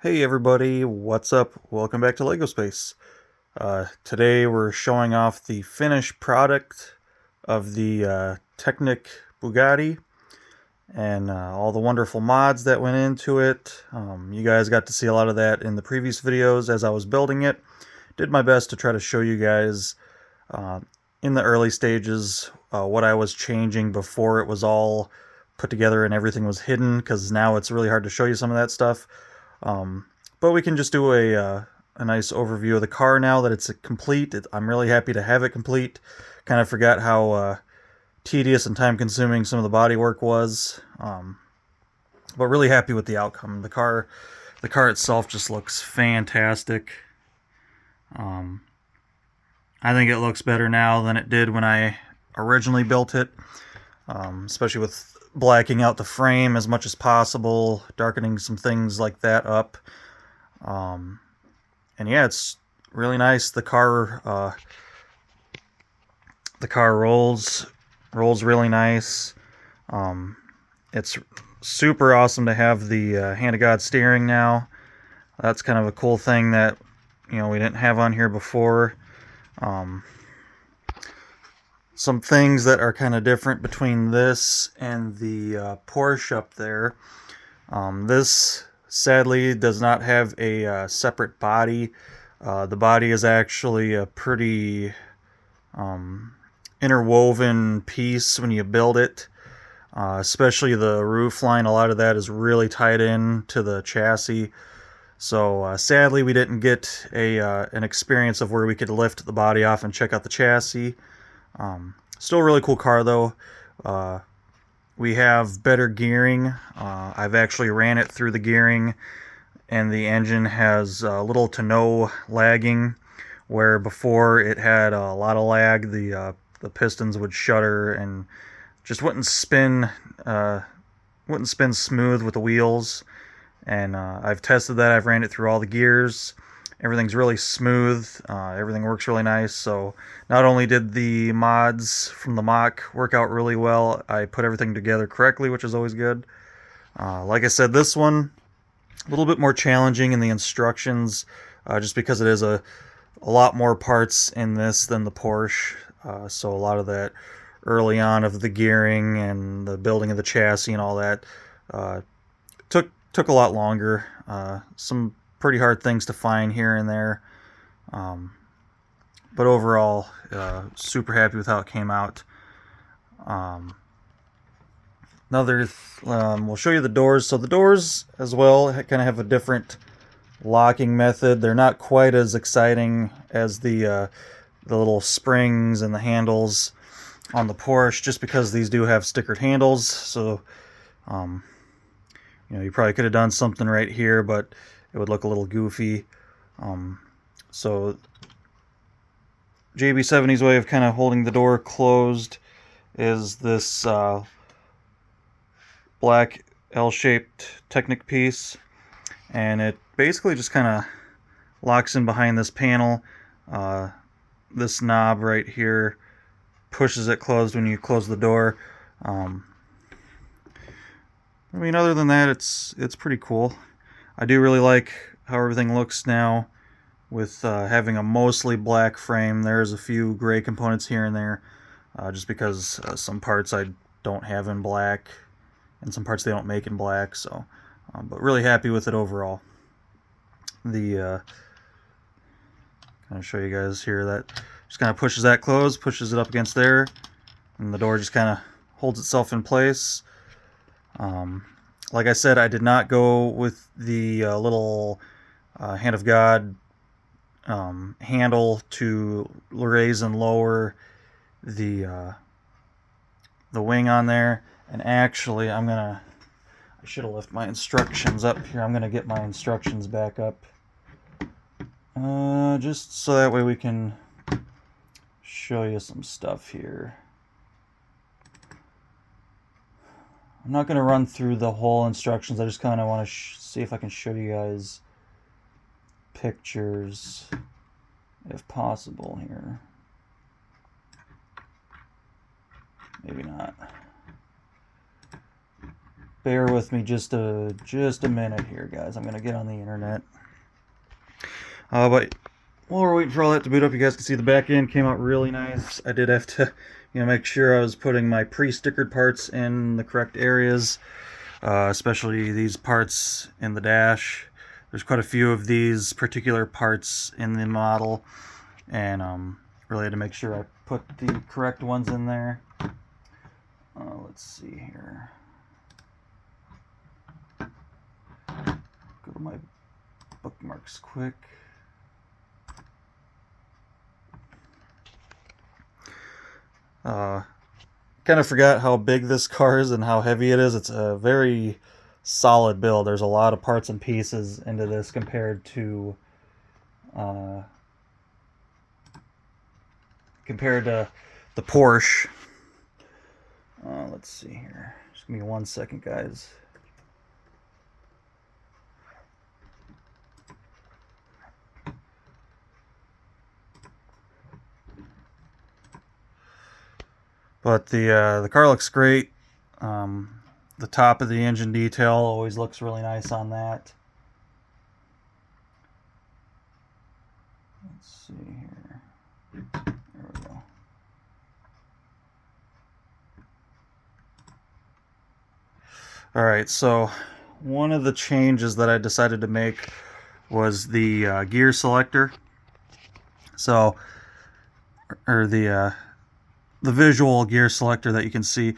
Hey everybody, what's up? Welcome back to LEGO Space. Today we're showing off the finished product of the Technic Bugatti and all the wonderful mods that went into it. You guys got to see a lot of that in the previous videos as I was building it. Did my best to try to show you guys uh, in the early stages what I was changing before it was all put together and everything was hidden, because now it's really hard to show you some of that stuff. Um, but we can just do a nice overview of the car now that it's complete. I'm really happy to have it complete. Kind of forgot how tedious and time consuming some of the bodywork was, but really happy with the outcome. The car itself just looks fantastic. Um, I think it looks better now than it did when I originally built it, especially with blacking out the frame as much as possible, darkening some things like that up. Um, and yeah, it's really nice. The car rolls really nice. Um, it's super awesome to have the hand of God steering now. That's kind of a cool thing that we didn't have on here before. Um, some things that are kind of different between this and the Porsche up there. This sadly does not have a separate body. The body is actually a pretty interwoven piece when you build it, especially the roof line. A lot of that is really tied in to the chassis. So sadly, we didn't get an experience of where we could lift the body off and check out the chassis. Still a really cool car though. We have better gearing. I've actually ran it through the gearing, and the engine has little to no lagging, where before it had a lot of lag. The pistons would shudder and just wouldn't spin smooth with the wheels. And I've tested that. I've ran it through all the gears. Everything's really smooth. Everything works really nice. So not only did the mods from the mock work out really well, I put everything together correctly, which is always good. Like I said, this one a little bit more challenging in the instructions, just because it is a lot more parts in this than the Porsche. So a lot of that early on of the gearing and the building of the chassis and all that took a lot longer. Some pretty hard things to find here and there. But overall, super happy with how it came out. We'll show you the doors. So the doors as well kind of have a different locking method. They're not quite as exciting as the little springs and the handles on the Porsche, just because these do have stickered handles. So you probably could have done something right here, but it would look a little goofy. So JB70's way of kind of holding the door closed is this black L-shaped Technic piece, and it basically just kind of locks in behind this panel. This knob right here pushes it closed when you close the door. I mean, other than that, it's pretty cool. I do really like how everything looks now with having a mostly black frame. There's a few gray components here and there, just because some parts I don't have in black, and some parts they don't make in black. So, but really happy with it overall. The kind of show you guys here, that just kind of pushes that closed, pushes it up against there, and the door just kind of holds itself in place. Like I said, I did not go with the little Hand of God handle to raise and lower the wing on there. And actually, I should have left my instructions up here. I'm gonna get my instructions back up, just so that way we can show you some stuff here. I'm not going to run through the whole instructions. I just kind of want to see if I can show you guys pictures, if possible, here. Maybe not. bear with me just a minute here, guys. I'm gonna get on the internet. But while we're waiting for all that to boot up, you guys can see the back end came out really nice. I did have to, make sure I was putting my pre-stickered parts in the correct areas, especially these parts in the dash. There's quite a few of these particular parts in the model, and really had to make sure I put the correct ones in there. Let's see here. Go to my bookmarks quick. Kind of forgot how big this car is and how heavy it is. It's a very solid build. There's a lot of parts and pieces into this compared to the Porsche. Let's see here. Just give me 1 second, guys. But the car looks great. The top of the engine detail always looks really nice on that. Let's see here. There we go. Alright, so one of the changes that I decided to make was the gear selector. So, or the visual gear selector that you can see.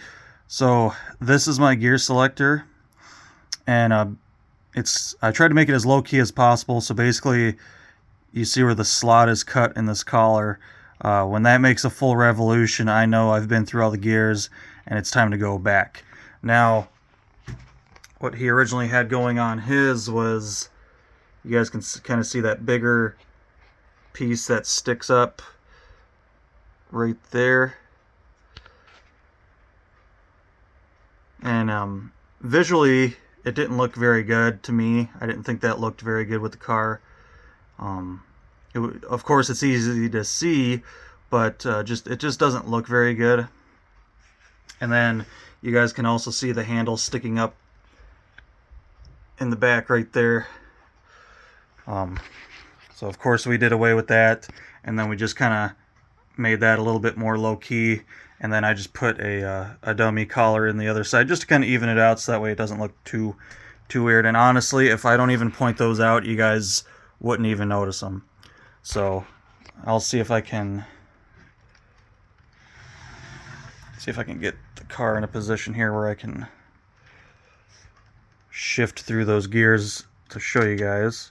So this is my gear selector, and I tried to make it as low key as possible. So basically, you see where the slot is cut in this collar. When that makes a full revolution, I know I've been through all the gears and it's time to go back. Now, what he originally had going on his was, you guys can kind of see that bigger piece that sticks up right there. And visually, it didn't look very good to me. I didn't think that looked very good with the car. Of course, it's easy to see, but it just doesn't look very good. And then you guys can also see the handle sticking up in the back right there. So of course we did away with that, and then we just kind of made that a little bit more low key. And then I just put a dummy collar in the other side just to kind of even it out, so that way it doesn't look too weird. And honestly, if I don't even point those out, you guys wouldn't even notice them. So I'll see if I can get the car in a position here where I can shift through those gears to show you guys.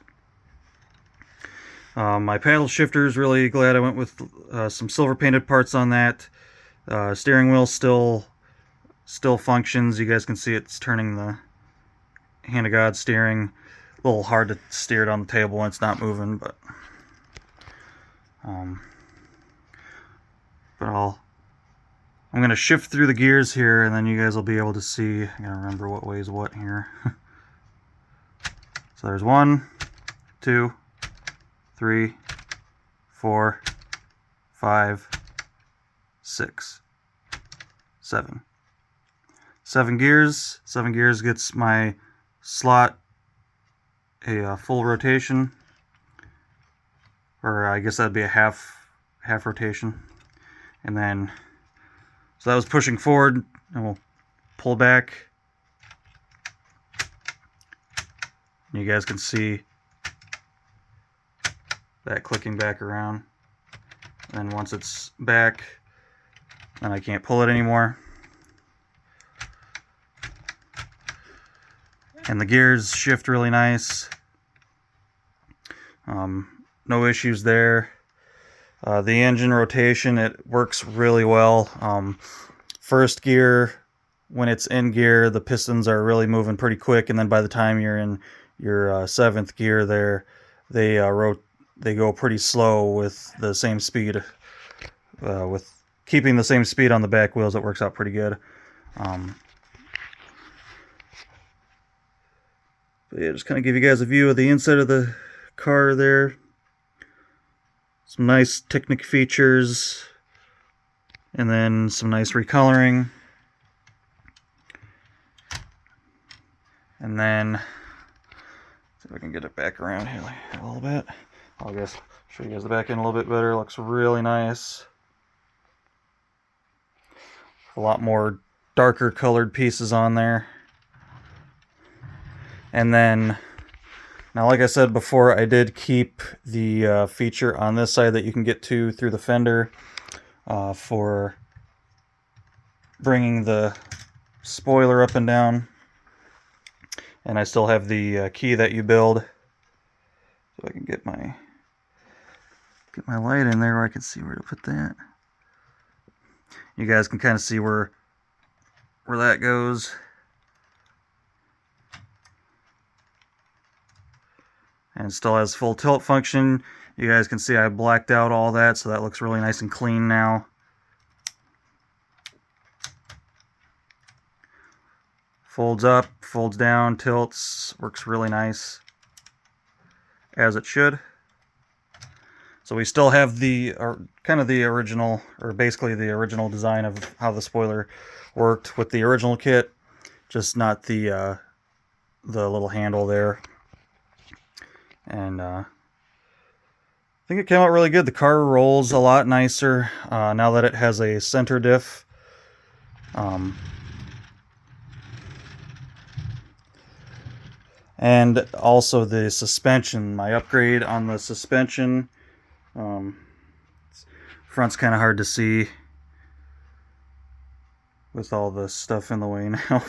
My paddle shifter is really glad I went with some silver painted parts on that. Steering wheel still functions. You guys can see it's turning the hand of God steering. A little hard to steer it on the table when it's not moving, but I'm gonna shift through the gears here, and then you guys will be able to see. I gotta remember what weighs what here. So there's 1, 2, 3, 4, 5, 6, 7. 7 gears. 7 gears gets my slot a full rotation, or I guess that'd be a half rotation. And then, so that was pushing forward, and we'll pull back. And you guys can see that clicking back around. And then once it's back, then I can't pull it anymore. And the gears shift really nice. No issues there. The engine rotation, it works really well. First gear, when it's in gear, the pistons are really moving pretty quick, and then by the time you're in your 7th gear there, they go pretty slow with the same speed. With keeping the same speed on the back wheels, it works out pretty good. But yeah, just kind of give you guys a view of the inside of the car there. Some nice Technic features, and then some nice recoloring. And then, see if I can get it back around here a little bit. I'll guess show you guys the back end a little bit better. It looks really nice. A lot more darker colored pieces on there. And then, now like I said before, I did keep the feature on this side that you can get to through the fender for bringing the spoiler up and down. And I still have the key that you build. So I can get my light in there where I can see where to put that. You guys can kind of see where that goes. And it still has full tilt function. You guys can see I blacked out all that, so that looks really nice and clean now. Folds up, folds down, tilts, works really nice, as it should. So we still have the kind of the original, or basically the original design of how the spoiler worked with the original kit, just not the little handle there. And I think it came out really good. The car rolls a lot nicer now that it has a center diff. And also the suspension, my upgrade on the suspension. Front's kind of hard to see with all the stuff in the way now.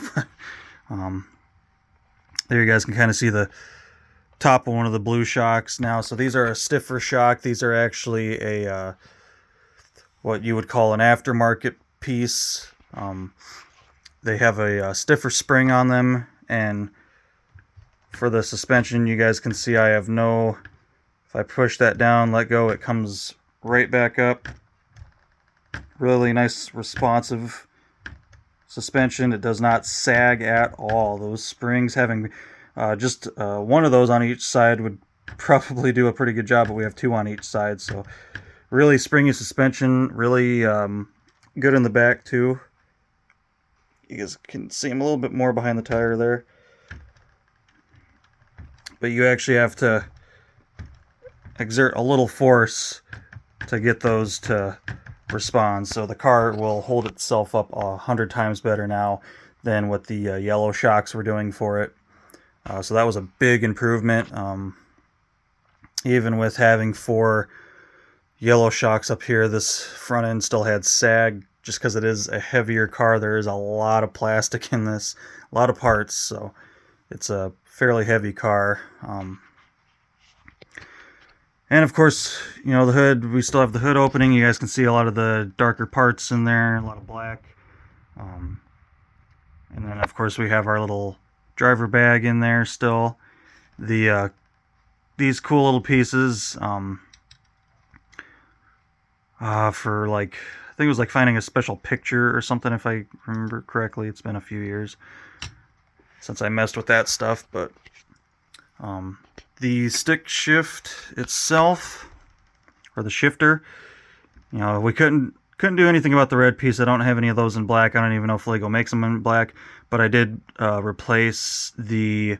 There you guys can kind of see the top of one of the blue shocks now. So these are a stiffer shock. These are actually a what you would call an aftermarket piece. They have a stiffer spring on them, and for the suspension, you guys can see I have no, if I push that down, let go, it comes right back up. Really nice, responsive suspension. It does not sag at all. Those springs, having just one of those on each side would probably do a pretty good job, but we have two on each side, so really springy suspension, really good in the back too. You guys can see them a little bit more behind the tire there. But you actually have to exert a little force to get those to respond. So the car will hold itself up 100 times better now than what the yellow shocks were doing for it. So that was a big improvement. Even with having 4 yellow shocks up here, this front end still had sag just because it is a heavier car. There is a lot of plastic in this, a lot of parts, so it's a fairly heavy car. And of course, you know, the hood, we still have the hood opening. You guys can see a lot of the darker parts in there, a lot of black. And then of course we have our little driver bag in there still. These cool little pieces for like, I think it was like finding a special picture or something, if I remember correctly. It's been a few years since I messed with that stuff, but the stick shift itself, or the shifter, you know, we couldn't do anything about the red piece. I don't have any of those in black. I don't even know if Lego makes them in black, but I did replace the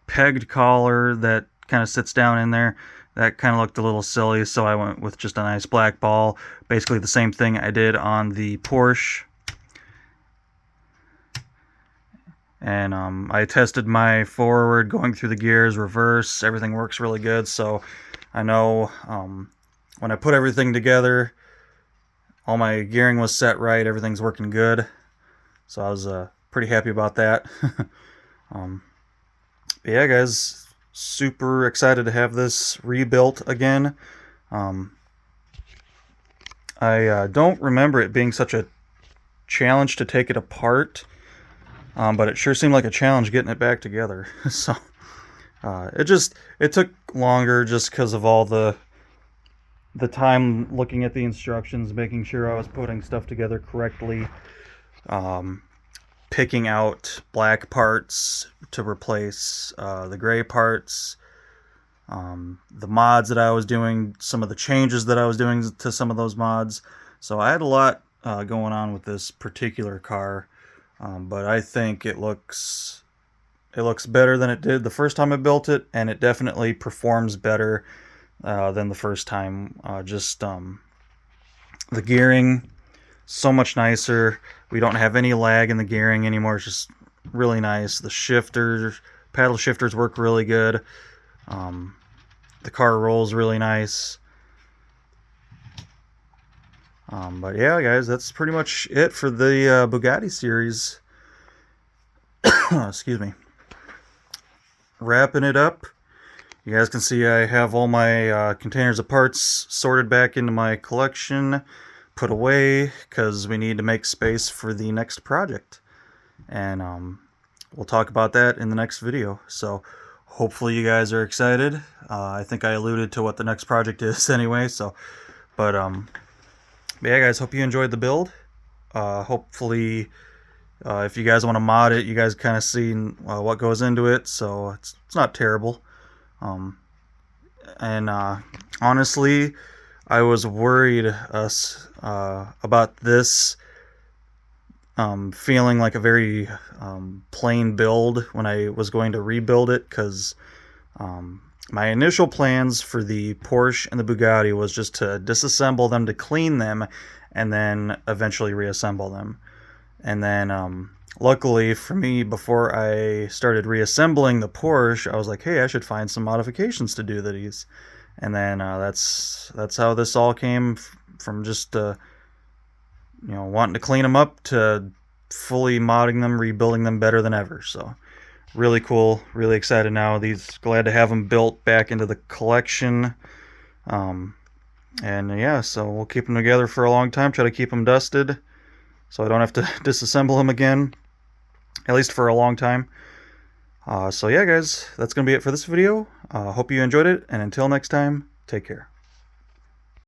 pegged collar that kind of sits down in there. That kind of looked a little silly, so I went with just a nice black ball. Basically the same thing I did on the Porsche. And I tested my forward, going through the gears, reverse, everything works really good. So I know when I put everything together, all my gearing was set right, everything's working good. So I was pretty happy about that. But yeah, guys, super excited to have this rebuilt again. I don't remember it being such a challenge to take it apart. But it sure seemed like a challenge getting it back together. So it took longer just because of all the time looking at the instructions, making sure I was putting stuff together correctly, picking out black parts to replace the gray parts, the mods that I was doing, some of the changes that I was doing to some of those mods. So I had a lot going on with this particular car. but I think it looks better than it did the first time I built it, and it definitely performs better than the first time. The gearing, so much nicer. We don't have any lag in the gearing anymore. It's just really nice. The shifters, paddle shifters work really good. The car rolls really nice. But yeah, guys, that's pretty much it for the Bugatti series. Excuse me. Wrapping it up. You guys can see I have all my containers of parts sorted back into my collection, put away, because we need to make space for the next project. And we'll talk about that in the next video. So hopefully you guys are excited. I think I alluded to what the next project is anyway. But yeah, guys, hope you enjoyed the build. Hopefully, if you guys want to mod it, you guys kind of seen what goes into it, so it's not terrible. And honestly, I was worried about this feeling like a very plain build when I was going to rebuild it, because my initial plans for the Porsche and the Bugatti was just to disassemble them, to clean them, and then eventually reassemble them. And then luckily for me, before I started reassembling the Porsche, I was like, hey, I should find some modifications to do these. And then that's how this all came from, just wanting to clean them up to fully modding them, rebuilding them better than ever. So really cool, really excited now. Glad to have them built back into the collection. And yeah, so we'll keep them together for a long time, try to keep them dusted so I don't have to disassemble them again, at least for a long time. So yeah, guys, that's going to be it for this video. Hope you enjoyed it, and until next time, take care.